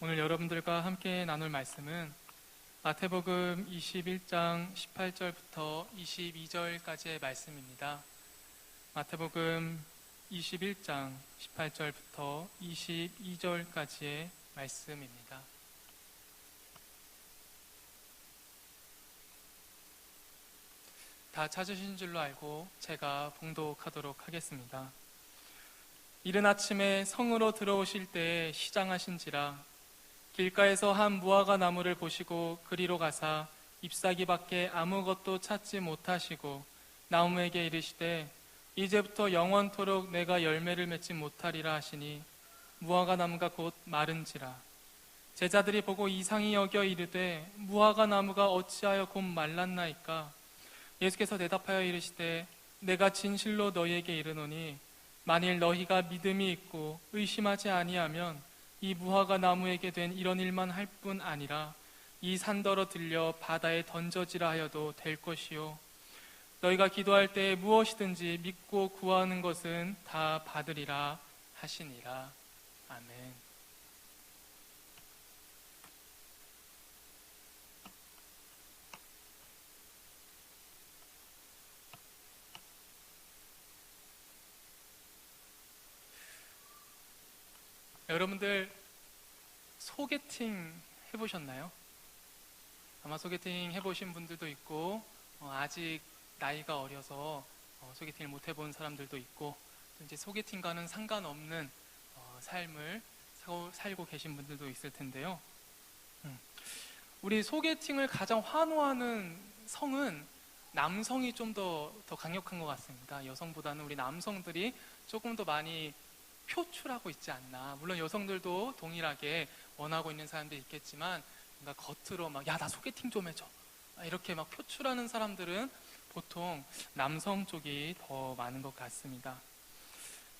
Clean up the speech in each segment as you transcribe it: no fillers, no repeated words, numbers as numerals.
오늘 여러분들과 함께 나눌 말씀은 마태복음 21장 18절부터 22절까지의 말씀입니다. 마태복음 21장 18절부터 22절까지의 말씀입니다. 다 찾으신 줄로 알고 제가 봉독하도록 하겠습니다. 이른 아침에 성으로 들어오실 때에 시장하신지라 길가에서 한 무화과 나무를 보시고 그리로 가사 잎사귀 밖에 아무것도 찾지 못하시고 나무에게 이르시되 이제부터 영원토록 내가 열매를 맺지 못하리라 하시니 무화과 나무가 곧 마른지라. 제자들이 보고 이상히 여겨 이르되 무화과 나무가 어찌하여 곧 말랐나이까. 예수께서 대답하여 이르시되 내가 진실로 너희에게 이르노니 만일 너희가 믿음이 있고 의심하지 아니하면 이 무화과 나무에게 된 이런 일만 할 뿐 아니라 이 산더러 들려 바다에 던져지라 하여도 될 것이요 너희가 기도할 때 무엇이든지 믿고 구하는 것은 다 받으리라 하시니라. 아멘. 여러분들 소개팅 해보셨나요? 아마 소개팅 해보신 분들도 있고 아직 나이가 어려서 소개팅을 못 해본 사람들도 있고 이제 소개팅과는 상관없는 삶을 살고 계신 분들도 있을 텐데요. 우리 소개팅을 가장 환호하는 성은 남성이 좀 더 강력한 것 같습니다. 여성보다는 우리 남성들이 조금 더 많이 표출하고 있지 않나. 물론 여성들도 동일하게 원하고 있는 사람들이 있겠지만 뭔가 겉으로 막 야 나 소개팅 좀 해줘 이렇게 막 표출하는 사람들은 보통 남성 쪽이 더 많은 것 같습니다.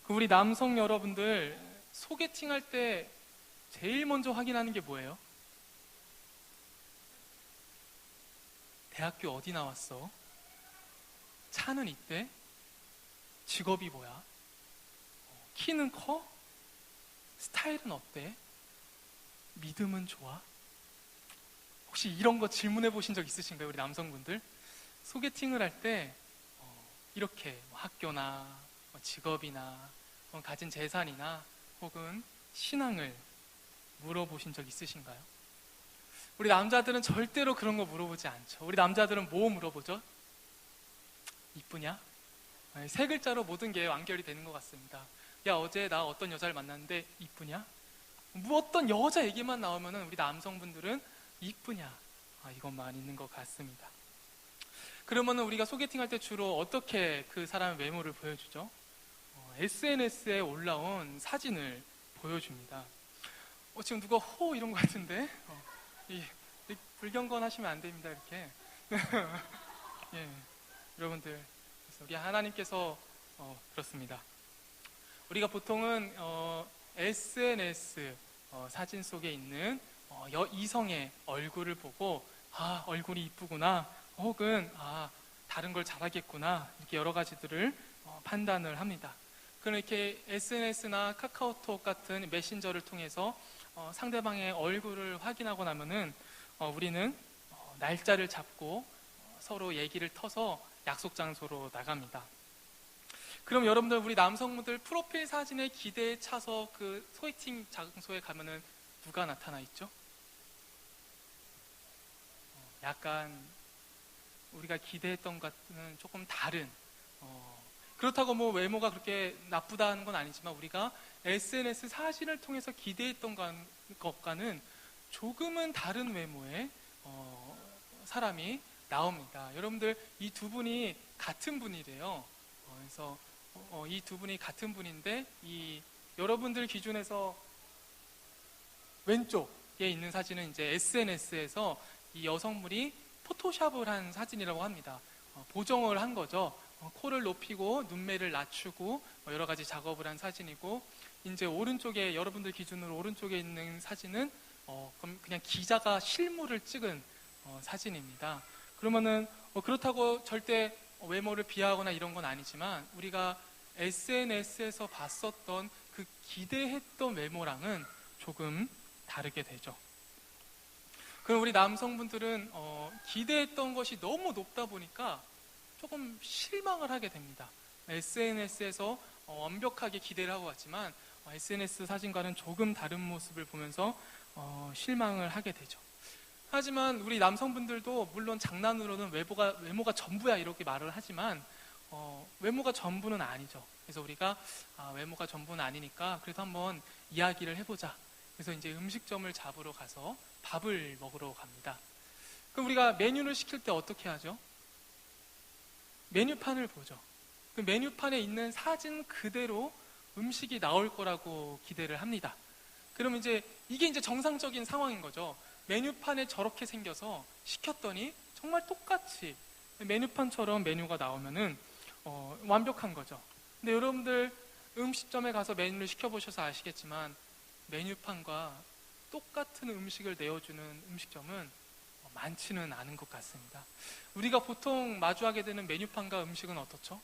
우리 남성 여러분들 소개팅 할 때 제일 먼저 확인하는 게 뭐예요? 대학교 어디 나왔어? 차는 있대? 직업이 뭐야? 키는 커? 스타일은 어때? 믿음은 좋아? 혹시 이런 거 질문해 보신 적 있으신가요? 우리 남성분들 소개팅을 할 때 이렇게 학교나 직업이나 가진 재산이나 혹은 신앙을 물어보신 적 있으신가요? 우리 남자들은 절대로 그런 거 물어보지 않죠. 우리 남자들은 뭐 물어보죠? 이쁘냐? 세 글자로 모든 게 완결이 되는 것 같습니다. 야 어제 나 어떤 여자를 만났는데 이쁘냐? 뭐 어떤 여자 얘기만 나오면 우리 남성분들은 이쁘냐? 이것만 있는 것 같습니다. 그러면 우리가 소개팅할 때 주로 어떻게 그 사람의 외모를 보여주죠? SNS에 올라온 사진을 보여줍니다. 지금 누가 호 이런 것 같은데 이 불경건 하시면 안 됩니다. 이렇게 예, 여러분들 우리 하나님께서 그렇습니다. 우리가 보통은 SNS 사진 속에 있는 이성의 얼굴을 보고 얼굴이 이쁘구나 혹은 다른 걸 잘하겠구나 이렇게 여러 가지들을 판단을 합니다. 그럼 이렇게 SNS나 카카오톡 같은 메신저를 통해서 상대방의 얼굴을 확인하고 나면은 우리는 날짜를 잡고 서로 얘기를 터서 약속 장소로 나갑니다. 그럼 여러분들 우리 남성분들 프로필 사진의 기대에 차서 그 소개팅 장소에 가면은 누가 나타나 있죠? 약간 우리가 기대했던 것과는 조금 다른 그렇다고 뭐 외모가 그렇게 나쁘다는 건 아니지만 우리가 SNS 사진을 통해서 기대했던 것과는 조금은 다른 외모의 사람이 나옵니다. 여러분들 이 두 분이 같은 분이래요. 그래서 이 두 분이 같은 분인데 여러분들 기준에서 왼쪽에 있는 사진은 이제 SNS에서 이 여성분이 포토샵을 한 사진이라고 합니다. 보정을 한 거죠. 코를 높이고 눈매를 낮추고 여러 가지 작업을 한 사진이고 이제 오른쪽에 여러분들 기준으로 오른쪽에 있는 사진은 그냥 기자가 실물을 찍은 사진입니다. 그러면은 그렇다고 절대 외모를 비하하거나 이런 건 아니지만 우리가 SNS에서 봤었던 그 기대했던 외모랑은 조금 다르게 되죠. 그럼 우리 남성분들은 기대했던 것이 너무 높다 보니까 조금 실망을 하게 됩니다. SNS에서 완벽하게 기대를 하고 왔지만 SNS 사진과는 조금 다른 모습을 보면서 실망을 하게 되죠. 하지만 우리 남성분들도 물론 장난으로는 외모가 전부야 이렇게 말을 하지만 외모가 전부는 아니죠. 그래서 우리가 외모가 전부는 아니니까 그래도 한번 이야기를 해보자. 그래서 이제 음식점을 잡으러 가서 밥을 먹으러 갑니다. 그럼 우리가 메뉴를 시킬 때 어떻게 하죠? 메뉴판을 보죠. 그 메뉴판에 있는 사진 그대로 음식이 나올 거라고 기대를 합니다. 그럼 이게 이제 정상적인 상황인 거죠. 메뉴판에 저렇게 생겨서 시켰더니 정말 똑같이 메뉴판처럼 메뉴가 나오면은 완벽한 거죠. 근데 여러분들 음식점에 가서 메뉴를 시켜보셔서 아시겠지만 메뉴판과 똑같은 음식을 내어주는 음식점은 많지는 않은 것 같습니다. 우리가 보통 마주하게 되는 메뉴판과 음식은 어떻죠?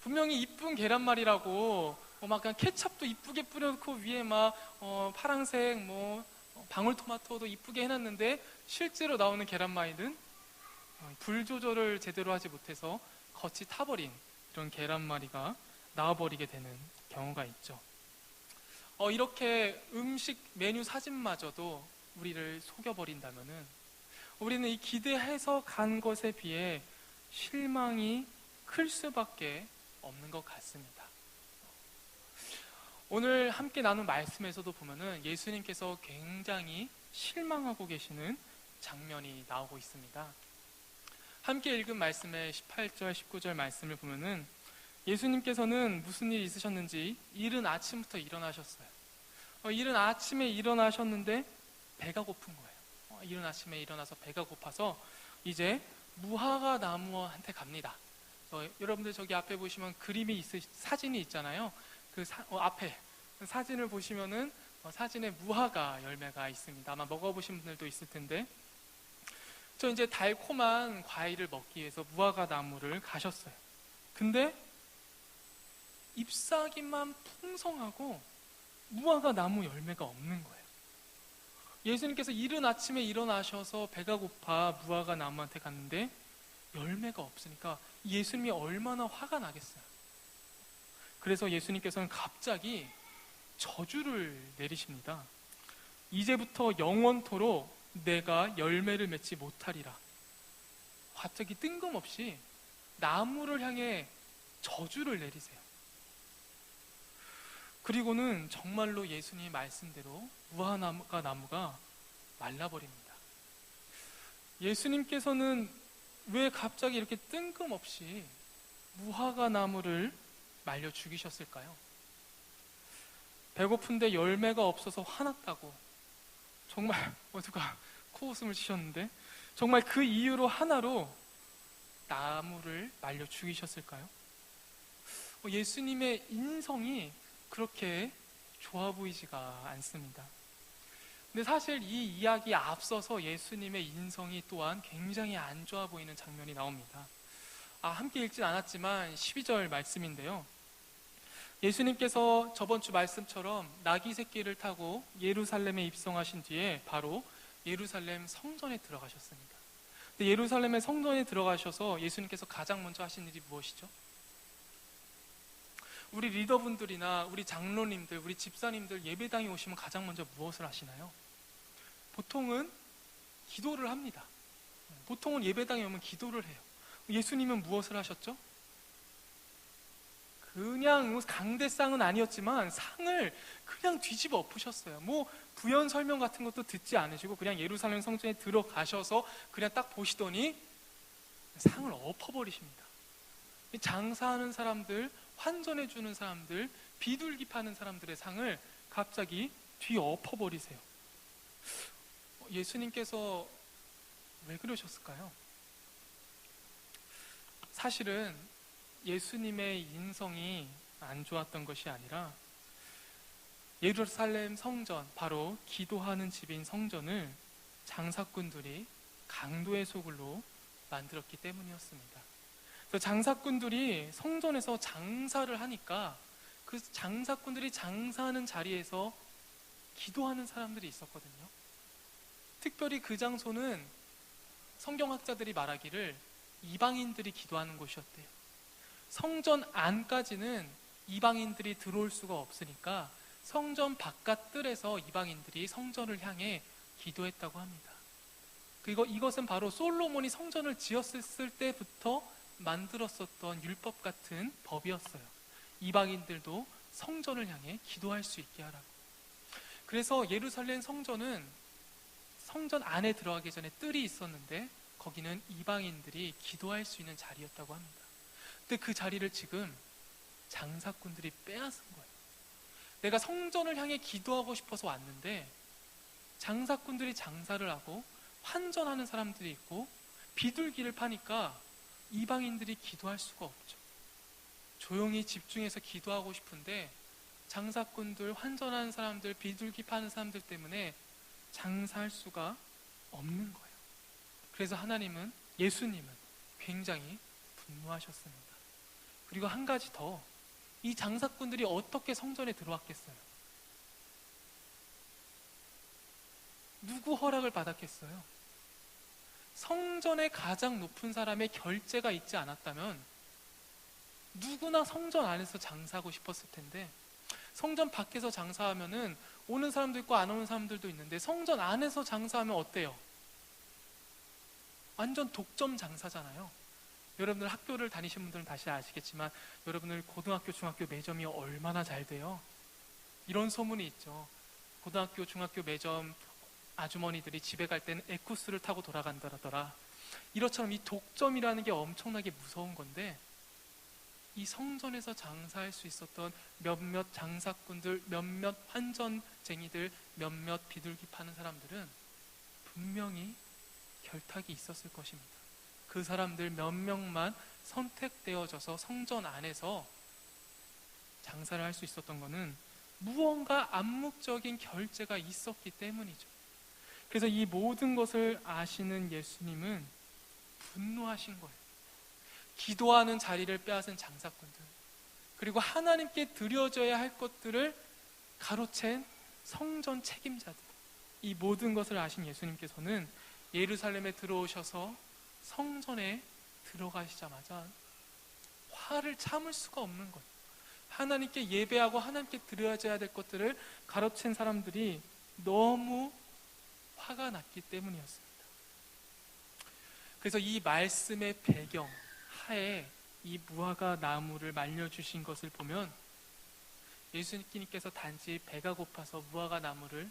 분명히 이쁜 계란말이라고 막 그냥 케첩도 이쁘게 뿌려놓고 위에 막 파란색 방울토마토도 이쁘게 해놨는데 실제로 나오는 계란말이는 불 조절을 제대로 하지 못해서 겉이 타버린 이런 계란말이가 나와버리게 되는 경우가 있죠. 이렇게 음식 메뉴 사진마저도 우리를 속여버린다면은 우리는 이 기대해서 간 것에 비해 실망이 클 수밖에 없는 것 같습니다. 오늘 함께 나눈 말씀에서도 보면은 예수님께서 굉장히 실망하고 계시는 장면이 나오고 있습니다. 함께 읽은 말씀의 18절, 19절 말씀을 보면은 예수님께서는 무슨 일이 있으셨는지 이른 아침부터 일어나셨어요. 이른 아침에 일어나셨는데 배가 고픈 거예요. 이른 아침에 일어나서 배가 고파서 이제 무화과 나무한테 갑니다. 여러분들 저기 앞에 보시면 사진이 있잖아요. 앞에 사진을 보시면은 사진에 무화과 열매가 있습니다. 아마 먹어보신 분들도 있을 텐데 저 이제 달콤한 과일을 먹기 위해서 무화과 나무를 가셨어요. 근데 잎사귀만 풍성하고 무화과 나무 열매가 없는 거예요. 예수님께서 이른 아침에 일어나셔서 배가 고파 무화과 나무한테 갔는데 열매가 없으니까 예수님이 얼마나 화가 나겠어요. 그래서 예수님께서는 갑자기 저주를 내리십니다. 이제부터 영원토록 내가 열매를 맺지 못하리라. 갑자기 뜬금없이 나무를 향해 저주를 내리세요. 그리고는 정말로 예수님의 말씀대로 무화과 나무가 말라버립니다. 예수님께서는 왜 갑자기 이렇게 뜬금없이 무화과 나무를 말려 죽이셨을까요? 배고픈데 열매가 없어서 화났다고 정말 누가 코웃음을 치셨는데 정말 그 이유로 하나로 나무를 말려 죽이셨을까요? 예수님의 인성이 그렇게 좋아 보이지가 않습니다. 근데 사실 이 이야기에 앞서서 예수님의 인성이 또한 굉장히 안 좋아 보이는 장면이 나옵니다. 함께 읽진 않았지만 12절 말씀인데요. 예수님께서 저번 주 말씀처럼 나귀 새끼를 타고 예루살렘에 입성하신 뒤에 바로 예루살렘 성전에 들어가셨습니다. 근데 예루살렘의 성전에 들어가셔서 예수님께서 가장 먼저 하신 일이 무엇이죠? 우리 리더분들이나 우리 장로님들, 우리 집사님들 예배당에 오시면 가장 먼저 무엇을 하시나요? 보통은 기도를 합니다. 보통은 예배당에 오면 기도를 해요. 예수님은 무엇을 하셨죠? 그냥 강대상은 아니었지만 상을 그냥 뒤집어 엎으셨어요. 부연 설명 같은 것도 듣지 않으시고 그냥 예루살렘 성전에 들어가셔서 그냥 딱 보시더니 상을 엎어버리십니다. 장사하는 사람들, 환전해주는 사람들, 비둘기 파는 사람들의 상을 갑자기 뒤엎어버리세요. 예수님께서 왜 그러셨을까요? 사실은 예수님의 인성이 안 좋았던 것이 아니라 예루살렘 성전, 바로 기도하는 집인 성전을 장사꾼들이 강도의 소굴로 만들었기 때문이었습니다. 그래서 장사꾼들이 성전에서 장사를 하니까 그 장사꾼들이 장사하는 자리에서 기도하는 사람들이 있었거든요. 특별히 그 장소는 성경학자들이 말하기를 이방인들이 기도하는 곳이었대요. 성전 안까지는 이방인들이 들어올 수가 없으니까 성전 바깥 뜰에서 이방인들이 성전을 향해 기도했다고 합니다. 그리고 이것은 바로 솔로몬이 성전을 지었을 때부터 만들었었던 율법 같은 법이었어요. 이방인들도 성전을 향해 기도할 수 있게 하라고. 그래서 예루살렘 성전은 성전 안에 들어가기 전에 뜰이 있었는데 거기는 이방인들이 기도할 수 있는 자리였다고 합니다. 근데 그 자리를 지금 장사꾼들이 빼앗은 거예요. 내가 성전을 향해 기도하고 싶어서 왔는데 장사꾼들이 장사를 하고 환전하는 사람들이 있고 비둘기를 파니까 이방인들이 기도할 수가 없죠. 조용히 집중해서 기도하고 싶은데 장사꾼들, 환전하는 사람들, 비둘기 파는 사람들 때문에 장사할 수가 없는 거예요. 그래서 하나님은, 예수님은 굉장히 분노하셨습니다. 그리고 한 가지 더, 이 장사꾼들이 어떻게 성전에 들어왔겠어요? 누구 허락을 받았겠어요? 성전의 가장 높은 사람의 결제가 있지 않았다면 누구나 성전 안에서 장사하고 싶었을 텐데, 성전 밖에서 장사하면은 오는 사람도 있고 안 오는 사람들도 있는데 성전 안에서 장사하면 어때요? 완전 독점 장사잖아요. 여러분들 학교를 다니신 분들은 다시 아시겠지만 여러분들 고등학교, 중학교 매점이 얼마나 잘 돼요? 이런 소문이 있죠. 고등학교, 중학교 매점 아주머니들이 집에 갈 때는 에쿠스를 타고 돌아간다더라. 이것처럼 이 독점이라는 게 엄청나게 무서운 건데, 이 성전에서 장사할 수 있었던 몇몇 장사꾼들, 몇몇 환전쟁이들, 몇몇 비둘기 파는 사람들은 분명히 결탁이 있었을 것입니다. 그 사람들 몇 명만 선택되어져서 성전 안에서 장사를 할 수 있었던 것은 무언가 암묵적인 결제가 있었기 때문이죠. 그래서 이 모든 것을 아시는 예수님은 분노하신 거예요. 기도하는 자리를 빼앗은 장사꾼들, 그리고 하나님께 드려져야 할 것들을 가로챈 성전 책임자들, 이 모든 것을 아신 예수님께서는 예루살렘에 들어오셔서 성전에 들어가시자마자 화를 참을 수가 없는 거예요. 하나님께 예배하고 하나님께 드려져야 될 것들을 가로챈 사람들이 너무 화가 났기 때문이었습니다. 그래서 이 말씀의 배경 하에 이 무화과 나무를 말려주신 것을 보면 예수님께서 단지 배가 고파서 무화과 나무를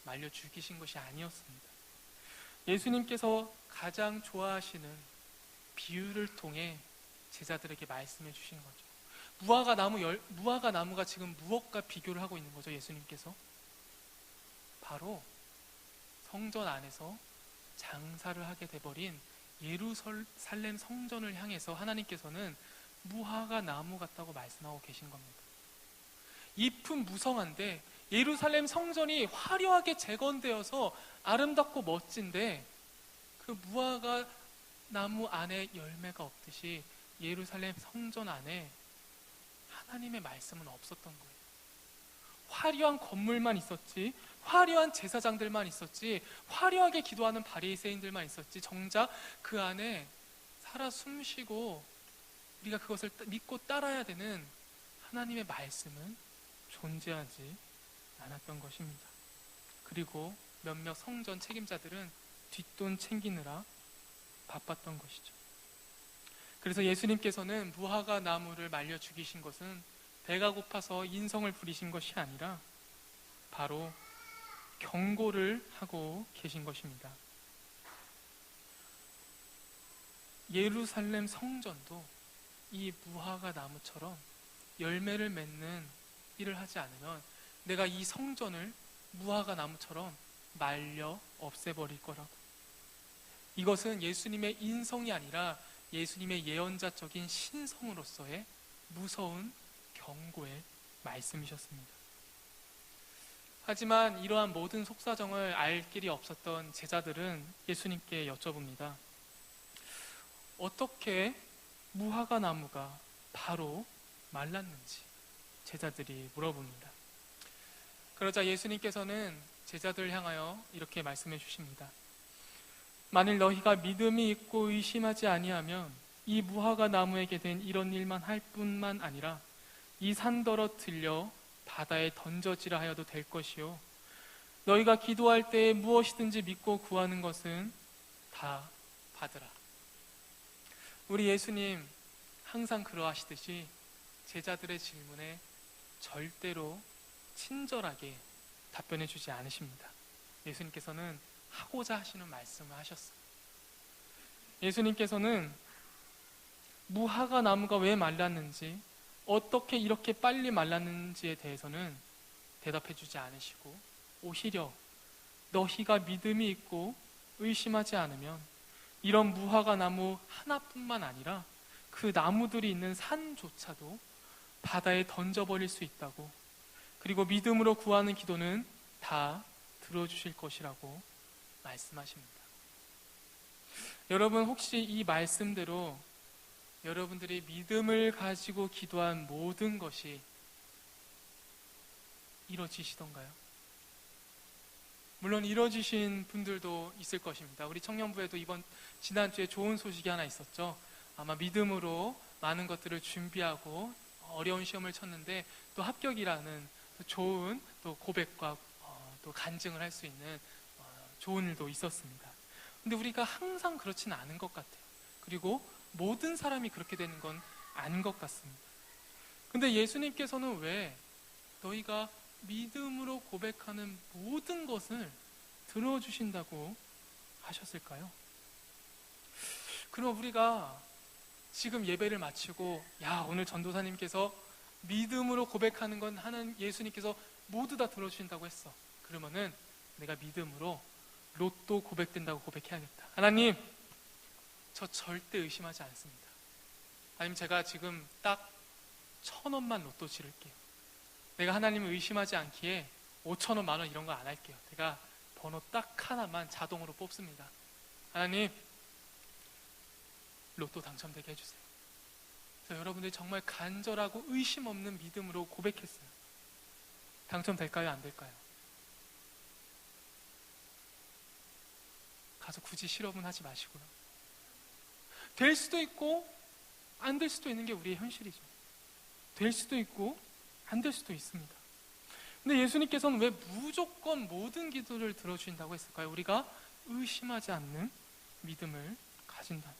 말려 죽이신 것이 아니었습니다. 예수님께서 가장 좋아하시는 비유를 통해 제자들에게 말씀해 주신 거죠. 무화과 나무가 지금 무엇과 비교를 하고 있는 거죠? 예수님께서 바로 성전 안에서 장사를 하게 돼버린 예루살렘 성전을 향해서 하나님께서는 무화과 나무 같다고 말씀하고 계신 겁니다. 잎은 무성한데 예루살렘 성전이 화려하게 재건되어서 아름답고 멋진데 그 무화과 나무 안에 열매가 없듯이 예루살렘 성전 안에 하나님의 말씀은 없었던 거예요. 화려한 건물만 있었지, 화려한 제사장들만 있었지, 화려하게 기도하는 바리새인들만 있었지, 정작 그 안에 살아 숨쉬고 우리가 그것을 믿고 따라야 되는 하나님의 말씀은 존재하지 않았던 것입니다. 그리고 몇몇 성전 책임자들은 뒷돈 챙기느라 바빴던 것이죠. 그래서 예수님께서는 무화과 나무를 말려 죽이신 것은 배가 고파서 인성을 부리신 것이 아니라 바로 경고를 하고 계신 것입니다. 예루살렘 성전도 이 무화과 나무처럼 열매를 맺는 일을 하지 않으면 내가 이 성전을 무화과 나무처럼 말려 없애버릴 거라고. 이것은 예수님의 인성이 아니라 예수님의 예언자적인 신성으로서의 무서운 경고의 말씀이셨습니다. 하지만 이러한 모든 속사정을 알 길이 없었던 제자들은 예수님께 여쭤봅니다. 어떻게 무화과 나무가 바로 말랐는지 제자들이 물어봅니다. 그러자 예수님께서는 제자들을 향하여 이렇게 말씀해 주십니다. 만일 너희가 믿음이 있고 의심하지 아니하면 이 무화과 나무에게 된 이런 일만 할 뿐만 아니라 이 산더러 들려 바다에 던져지라 하여도 될 것이요 너희가 기도할 때에 무엇이든지 믿고 구하는 것은 다 받으라. 우리 예수님 항상 그러하시듯이 제자들의 질문에 절대로 친절하게 답변해 주지 않으십니다. 예수님께서는 하고자 하시는 말씀을 하셨어요. 예수님께서는 무화과 나무가 왜 말랐는지, 어떻게 이렇게 빨리 말랐는지에 대해서는 대답해 주지 않으시고, 오히려 너희가 믿음이 있고 의심하지 않으면 이런 무화과 나무 하나뿐만 아니라 그 나무들이 있는 산조차도 바다에 던져버릴 수 있다고, 그리고 믿음으로 구하는 기도는 다 들어주실 것이라고 말씀하십니다. 여러분, 혹시 이 말씀대로 여러분들이 믿음을 가지고 기도한 모든 것이 이루어지시던가요? 물론 이루어지신 분들도 있을 것입니다. 우리 청년부에도 지난주에 좋은 소식이 하나 있었죠. 아마 믿음으로 많은 것들을 준비하고 어려운 시험을 쳤는데 또 합격이라는 또 좋은 또 고백과 또 간증을 할 수 있는 좋은 일도 있었습니다. 근데 우리가 항상 그렇지는 않은 것 같아요. 그리고 모든 사람이 그렇게 되는 건 아닌 것 같습니다. 근데 예수님께서는 왜 너희가 믿음으로 고백하는 모든 것을 들어주신다고 하셨을까요? 그럼 우리가 지금 예배를 마치고 오늘 전도사님께서 믿음으로 고백하는 건 예수님께서 모두 다 들어주신다고 했어. 그러면은 내가 믿음으로 로또 고백된다고 고백해야겠다. 하나님, 저 절대 의심하지 않습니다. 아니면 제가 지금 딱 1,000원만 로또 지를게요. 내가 하나님을 의심하지 않기에 5,000원, 만원 이런 거 안 할게요. 제가 번호 딱 하나만 자동으로 뽑습니다. 하나님, 로또 당첨되게 해주세요. 그래서 여러분들이 정말 간절하고 의심 없는 믿음으로 고백했어요. 당첨될까요? 안 될까요? 가서 굳이 실험은 하지 마시고요. 될 수도 있고 안 될 수도 있는 게 우리의 현실이죠. 될 수도 있고 안 될 수도 있습니다. 근데 예수님께서는 왜 무조건 모든 기도를 들어주신다고 했을까요? 우리가 의심하지 않는 믿음을 가진다.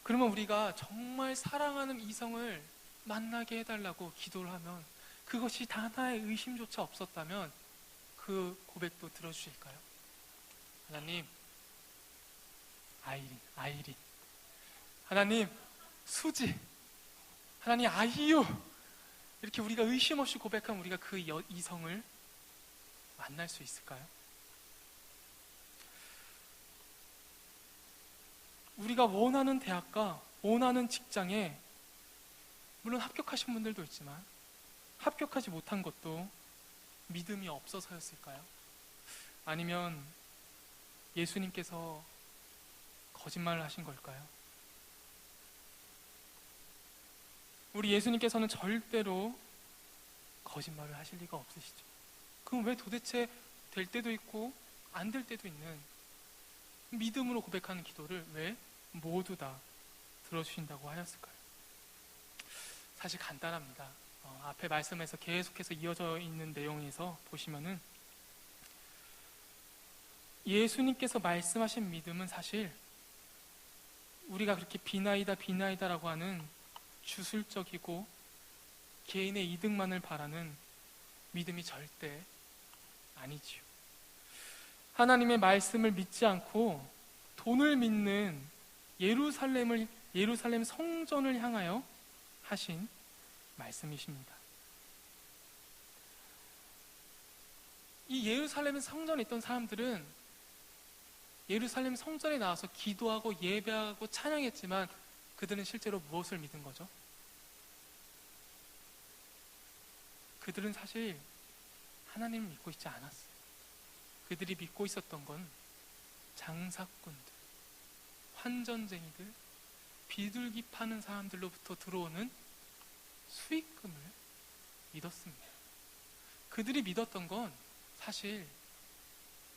그러면 우리가 정말 사랑하는 이성을 만나게 해달라고 기도를 하면, 그것이 하나의 의심조차 없었다면 그 고백도 들어주실까요? 하나님, 아이린. 하나님, 수지. 하나님, 아이유. 이렇게 우리가 의심 없이 고백하면 우리가 그 이성을 만날 수 있을까요? 우리가 원하는 대학과 원하는 직장에 물론 합격하신 분들도 있지만 합격하지 못한 것도 믿음이 없어서였을까요? 아니면 예수님께서 거짓말을 하신 걸까요? 우리 예수님께서는 절대로 거짓말을 하실 리가 없으시죠. 그럼 왜 도대체 될 때도 있고 안 될 때도 있는 믿음으로 고백하는 기도를 왜 모두 다 들어주신다고 하였을까요? 사실 간단합니다. 앞에 말씀에서 계속해서 이어져 있는 내용에서 보시면은 예수님께서 말씀하신 믿음은 사실 우리가 그렇게 비나이다라고 하는 주술적이고 개인의 이득만을 바라는 믿음이 절대 아니지요. 하나님의 말씀을 믿지 않고 돈을 믿는 예루살렘 성전을 향하여 하신 말씀이십니다. 이 예루살렘 성전에 있던 사람들은 예루살렘 성전에 나와서 기도하고 예배하고 찬양했지만 그들은 실제로 무엇을 믿은 거죠? 그들은 사실 하나님을 믿고 있지 않았어요. 그들이 믿고 있었던 건 장사꾼들, 환전쟁이들, 비둘기 파는 사람들로부터 들어오는 수익금을 믿었습니다. 그들이 믿었던 건 사실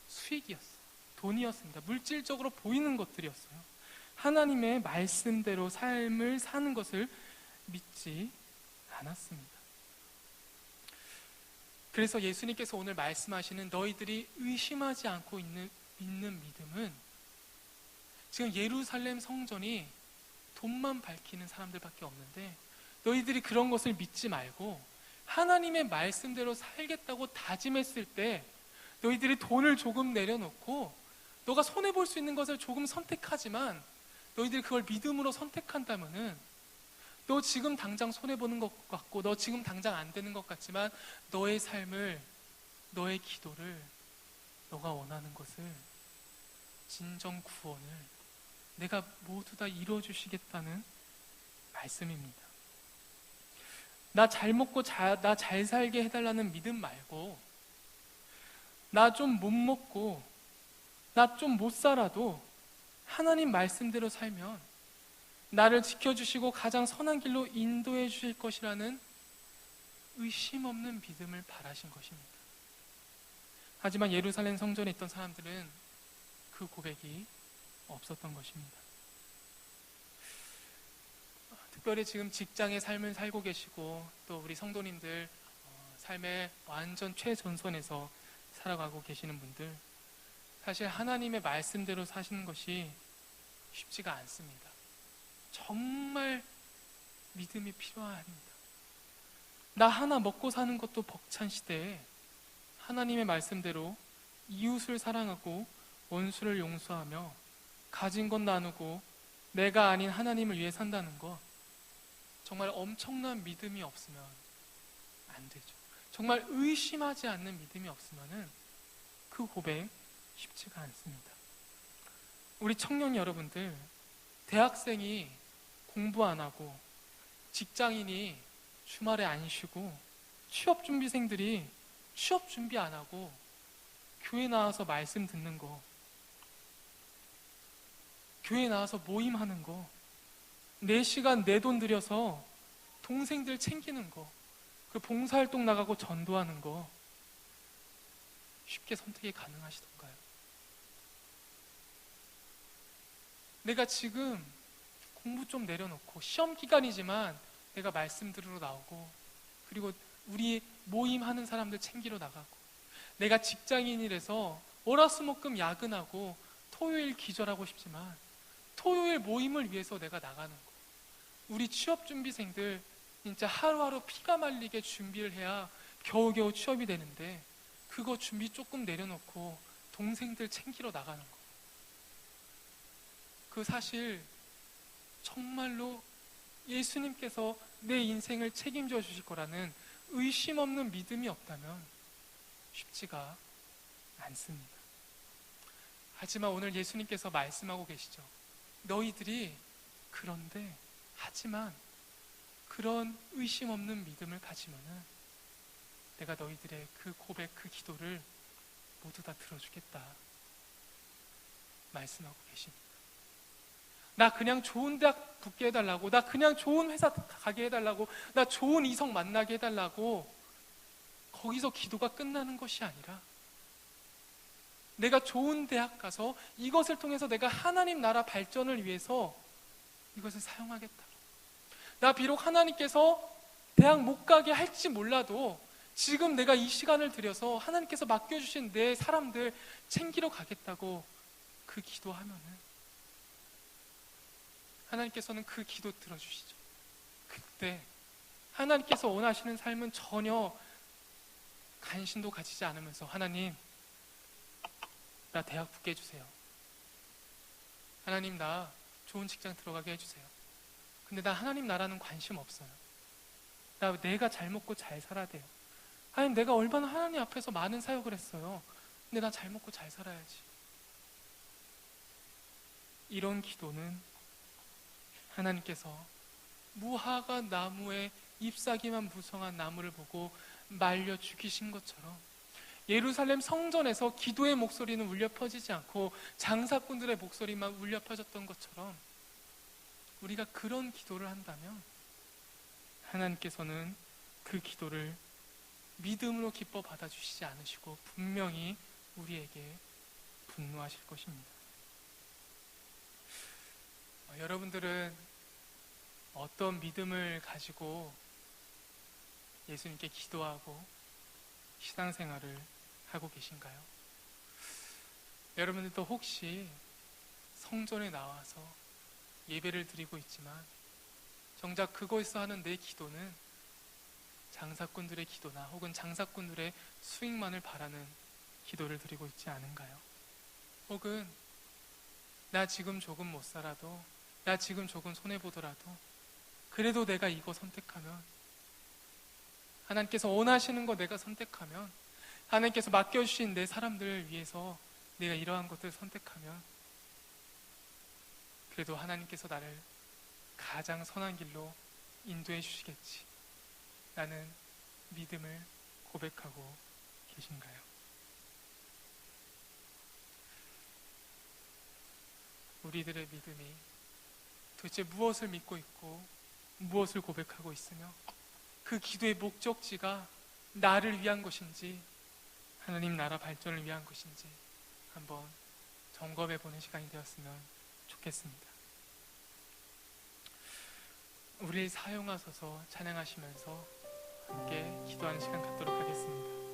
수익이었어요. 돈이었습니다. 물질적으로 보이는 것들이었어요. 하나님의 말씀대로 삶을 사는 것을 믿지 않았습니다. 그래서 예수님께서 오늘 말씀하시는 너희들이 의심하지 않고 믿는 믿음은 지금 예루살렘 성전이 돈만 밝히는 사람들밖에 없는데, 너희들이 그런 것을 믿지 말고 하나님의 말씀대로 살겠다고 다짐했을 때 너희들이 돈을 조금 내려놓고 너가 손해볼 수 있는 것을 조금 선택하지만 너희들이 그걸 믿음으로 선택한다면은, 너 지금 당장 손해보는 것 같고 너 지금 당장 안 되는 것 같지만 너의 삶을, 너의 기도를, 너가 원하는 것을, 진정 구원을 내가 모두 다 이루어주시겠다는 말씀입니다. 나 잘 먹고 나 잘 살게 해달라는 믿음 말고, 나 좀 못 먹고 나 좀 못 살아도 하나님 말씀대로 살면 나를 지켜주시고 가장 선한 길로 인도해 주실 것이라는 의심 없는 믿음을 바라신 것입니다. 하지만 예루살렘 성전에 있던 사람들은 그 고백이 없었던 것입니다. 특별히 지금 직장의 삶을 살고 계시고 또 우리 성도님들 삶의 완전 최전선에서 살아가고 계시는 분들, 사실 하나님의 말씀대로 사시는 것이 쉽지가 않습니다. 정말 믿음이 필요합니다. 나 하나 먹고 사는 것도 벅찬 시대에 하나님의 말씀대로 이웃을 사랑하고 원수를 용서하며 가진 것 나누고 내가 아닌 하나님을 위해 산다는 것, 정말 엄청난 믿음이 없으면 안 되죠. 정말 의심하지 않는 믿음이 없으면은 그 고백 쉽지가 않습니다. 우리 청년 여러분들, 대학생이 공부 안 하고 직장인이 주말에 안 쉬고 취업준비생들이 취업 준비 안 하고 교회 나와서 말씀 듣는 거, 교회 나와서 모임하는 거, 4시간 내 돈 들여서 동생들 챙기는 거, 그 봉사활동 나가고 전도하는 거 쉽게 선택이 가능하시던가요? 내가 지금 공부 좀 내려놓고 시험 기간이지만 내가 말씀 들으러 나오고, 그리고 우리 모임하는 사람들 챙기러 나가고, 내가 직장인이라서 월화수목금 야근하고 토요일 기절하고 싶지만 토요일 모임을 위해서 내가 나가는 거, 우리 취업준비생들 진짜 하루하루 피가 말리게 준비를 해야 겨우겨우 취업이 되는데 그거 준비 조금 내려놓고 동생들 챙기러 나가는 거, 그 사실 정말로 예수님께서 내 인생을 책임져 주실 거라는 의심 없는 믿음이 없다면 쉽지가 않습니다. 하지만 오늘 예수님께서 말씀하고 계시죠. 너희들이 그런데 하지만 그런 의심 없는 믿음을 가지면은 내가 너희들의 그 고백, 그 기도를 모두 다 들어주겠다 말씀하고 계십니다. 나 그냥 좋은 대학 붙게 해달라고, 나 그냥 좋은 회사 가게 해달라고, 나 좋은 이성 만나게 해달라고 거기서 기도가 끝나는 것이 아니라, 내가 좋은 대학 가서 이것을 통해서 내가 하나님 나라 발전을 위해서 이것을 사용하겠다. 나 비록 하나님께서 대학 못 가게 할지 몰라도 지금 내가 이 시간을 들여서 하나님께서 맡겨주신 내 사람들 챙기러 가겠다고 그 기도하면은 하나님께서는 그 기도 들어주시죠. 그때 하나님께서 원하시는 삶은 전혀 간신도 가지지 않으면서, 하나님 나 대학 붙게 해주세요. 하나님 나 좋은 직장 들어가게 해주세요. 근데 나 하나님 나라는 관심 없어요. 내가 잘 먹고 잘 살아야 돼요. 하나님 내가 얼마나 하나님 앞에서 많은 사역을 했어요. 근데 나 잘 먹고 잘 살아야지. 이런 기도는 하나님께서 무화과 나무에 잎사귀만 무성한 나무를 보고 말려 죽이신 것처럼 예루살렘 성전에서 기도의 목소리는 울려 퍼지지 않고 장사꾼들의 목소리만 울려 퍼졌던 것처럼 우리가 그런 기도를 한다면 하나님께서는 그 기도를 믿음으로 기뻐 받아주시지 않으시고 분명히 우리에게 분노하실 것입니다. 여러분들은 어떤 믿음을 가지고 예수님께 기도하고 신앙생활을 하고 계신가요? 여러분들도 혹시 성전에 나와서 예배를 드리고 있지만 정작 그곳에서 하는 내 기도는 장사꾼들의 기도나 혹은 장사꾼들의 수익만을 바라는 기도를 드리고 있지 않은가요? 혹은 나 지금 조금 못 살아도, 나 지금 조금 손해보더라도 그래도 내가 이거 선택하면, 하나님께서 원하시는 거 내가 선택하면, 하나님께서 맡겨주신 내 사람들을 위해서 내가 이러한 것들을 선택하면 그래도 하나님께서 나를 가장 선한 길로 인도해 주시겠지 라는 믿음을 고백하고 계신가요? 우리들의 믿음이 도대체 무엇을 믿고 있고 무엇을 고백하고 있으며 그 기도의 목적지가 나를 위한 것인지 하나님 나라 발전을 위한 것인지 한번 점검해 보는 시간이 되었으면 좋겠습니다. 우리를 사용하소서 찬양하시면서 함께 기도하는 시간 갖도록 하겠습니다.